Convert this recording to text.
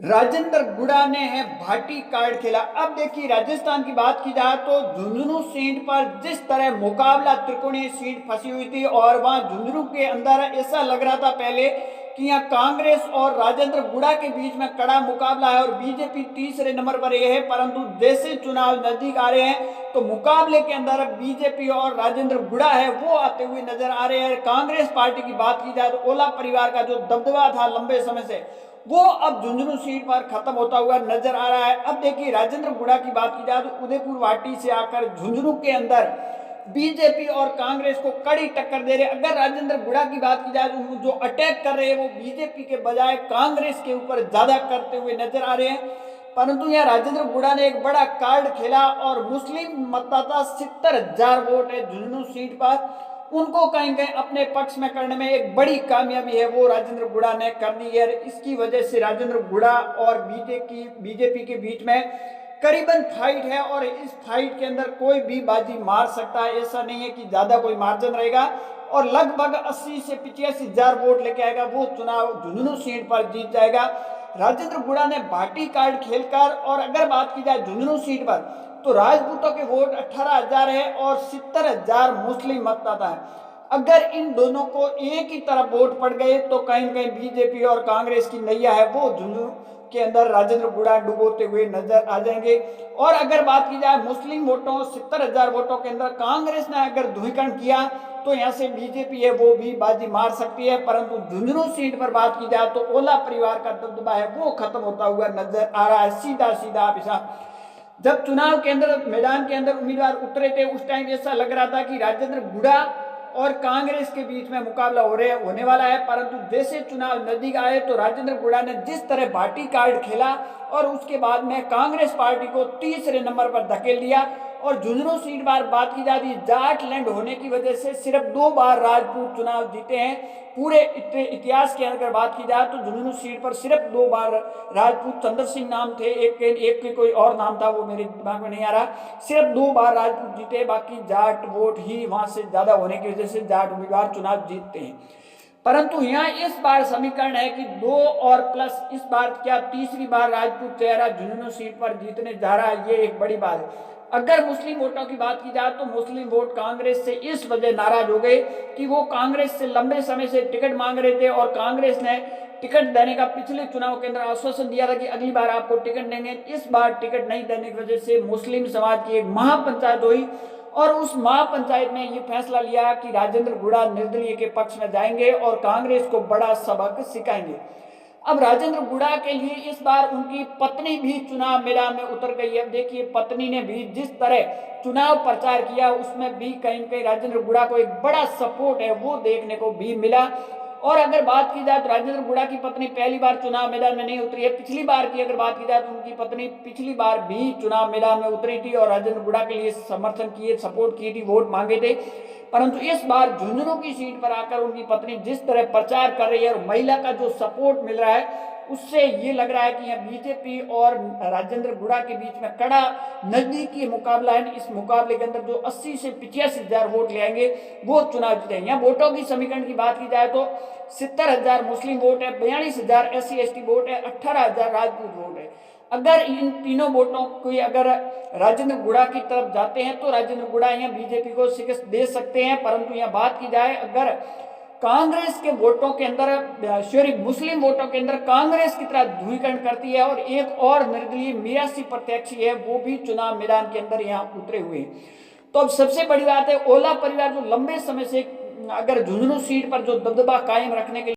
राजेंद्र गुड़ा ने है भाटी कार्ड खेला। अब देखिए राजस्थान की बात की जाए तो झुंझुनू सीट पर जिस तरह मुकाबला त्रिकोणीय सीट फंसी हुई थी और वहां झुंझुनू के अंदर ऐसा लग रहा था पहले कि यहाँ कांग्रेस और राजेंद्र गुड़ा के बीच में कड़ा मुकाबला है और बीजेपी तीसरे नंबर पर यह है। परंतु जैसे चुनाव नजदीक आ रहे हैं तो मुकाबले के अंदर बीजेपी और राजेंद्र गुड़ा है वो आते हुए नजर आ रहे हैं। कांग्रेस पार्टी की बात की जाए तो ओला परिवार का जो दबदबा था लंबे समय से वो अब झुंझुनू सीट पर खत्म होता हुआ नजर आ रहा है। अब देखिए राजेंद्र गुड़ा की बात की जाए तो उदयपुर वाटी से आकर झुंझुनू के अंदर बीजेपी और कांग्रेस को कड़ी टक्कर दे रहे। अगर राजेंद्र गुड़ा की बात की जाए तो जो अटैक कर रहे हैं वो बीजेपी के बजाय कांग्रेस के ऊपर ज्यादा करते हुए नजर आ रहे हैं। परंतु यहाँ राजेंद्र गुड़ा ने एक बड़ा कार्ड खेला और मुस्लिम मतदाता 70,000 वोट है झुंझुनू सीट पर उनको कहीं कहीं अपने पक्ष में करने में एक बड़ी कामयाबी है वो राजेंद्र गुड़ा ने कर दी है। इसकी वजह से राजेंद्र गुड़ा और बीजेपी के बीच में करीबन फाइट है और इस फाइट के अंदर कोई भी बाजी मार सकता है। ऐसा नहीं है कि ज्यादा कोई मार्जिन रहेगा और लगभग 80 से 85,000 वोट लेके आएगा वो चुनाव झुंझुनू सीट पर जीत जाएगा। राजेंद्र गुड़ा ने भाटी कार्ड खेलकर और अगर बात की जाए झुंझुनू सीट पर तो राजपूतों के वोट 18,000 है और 70,000 मुस्लिम मतदाता है। अगर इन दोनों को एक ही तरफ वोट पड़ गए तो कहीं कहीं बीजेपी और कांग्रेस की नैया है वो झुंझुनू के अंदर राजेंद्र गुड़ा डुबोते हुए नजर आ जाएंगे। और अगर बात की जाए मुस्लिम वोटों 70,000 वोटों के अंदर कांग्रेस ने अगर ध्रुवीकरण किया तो यहाँ से बीजेपी है वो भी बाजी मार सकती है। परंतु झुंझुनू सीट पर बात की जाए तो ओला परिवार का दबदबा है वो खत्म होता हुआ नजर आ रहा है। सीधा सीधा आप जब चुनाव के अंदर मैदान के अंदर उम्मीदवार उतरे थे उस टाइम ऐसा लग रहा था कि राजेंद्र गुड़ा और कांग्रेस के बीच में मुकाबला होने वाला है। परंतु जैसे चुनाव नजदीक आए तो राजेंद्र गुड़ा ने जिस तरह भाटी कार्ड खेला और उसके बाद में कांग्रेस पार्टी को तीसरे नंबर पर धकेल दिया। और झुंझुनू सीट पर बात की जाती जाट लैंड होने की वजह से सिर्फ 2 बार राजपूत चुनाव जीते हैं। पूरे इतिहास की अगर बात की जाए तो झुंझुनू सीट पर सिर्फ 2 बार राजपूत चंद्र सिंह नाम थे, एक कोई और नाम था वो मेरे दिमाग में नहीं आ रहा। सिर्फ 2 बार राजपूत जीते, बाकी जाट वोट ही वहां से ज्यादा होने की वजह से जाट उम्मीदवार चुनाव जीतते हैं। परंतु यहाँ इस बार समीकरण है कि 2 और प्लस इस बार क्या तीसरी बार राजपूत चेहरा झुंझुनू सीट पर जीतने जा रहा है, ये एक बड़ी बात है। अगर मुस्लिम वोटों की बात की जाए तो मुस्लिम वोट कांग्रेस से इस वजह नाराज हो गए कि वो कांग्रेस से लंबे समय से टिकट मांग रहे थे और कांग्रेस ने टिकट देने का पिछले चुनाव के अंदर आश्वासन दिया था कि अगली बार आपको टिकट देंगे। इस बार टिकट नहीं देने की वजह से मुस्लिम समाज की एक महापंचायत हुई और उस महापंचायत ने ये फैसला लिया कि राजेंद्र गुड़ा निर्दलीय के पक्ष में जाएंगे और कांग्रेस को बड़ा सबक सिखाएंगे। अब राजेंद्र गुड़ा के लिए इस बार उनकी पत्नी भी चुनाव मैदान में उतर गई है। देखिए पत्नी ने भी जिस तरह चुनाव प्रचार किया उसमें भी कहीं कहीं राजेंद्र गुड़ा को एक बड़ा सपोर्ट है वो देखने को भी मिला। और अगर बात की जाए तो राजेंद्र गुड़ा की पत्नी पहली बार चुनाव मैदान में नहीं उतरी है। पिछली बार की अगर बात की जाए तो उनकी पत्नी पिछली बार भी चुनाव मैदान में उतरी थी और राजेंद्र गुड़ा के लिए समर्थन किए, सपोर्ट की थी, वोट मांगे थे। परंतु इस बार झुंझुनू की सीट पर आकर उनकी पत्नी जिस तरह प्रचार कर रही है और महिला का जो सपोर्ट मिल रहा है उससे ये लग रहा है कि यहाँ बीजेपी और राजेंद्र गुड़ा के बीच में कड़ा नजदीकी मुकाबला है। इस मुकाबले के अंदर जो 80 से 85,000 वोट ले आएंगे वो चुनाव जीतेंगे। यहाँ वोटों की समीकरण की बात की जाए तो 70,000 मुस्लिम वोट है, 42,000 SC/ST वोट है, 18,000 राजपूत वोट है। अगर इन तीनों वोटों को अगर राजेंद्र गुड़ा की तरफ जाते हैं तो राजेंद्र गुड़ा यहाँ बीजेपी को शिकस्त दे सकते हैं। परंतु यहाँ बात की जाए अगर कांग्रेस के वोटों के अंदर सॉरी मुस्लिम वोटों के अंदर कांग्रेस की तरह ध्रुवीकरण करती है और एक और निर्दलीय 82 प्रत्याशी है वो भी चुनाव मैदान के अंदर यहाँ उतरे हुए हैं। तो अब सबसे बड़ी बात है ओला परिवार जो लंबे समय से अगर झुंझुनू सीट पर जो दबदबा कायम रखने के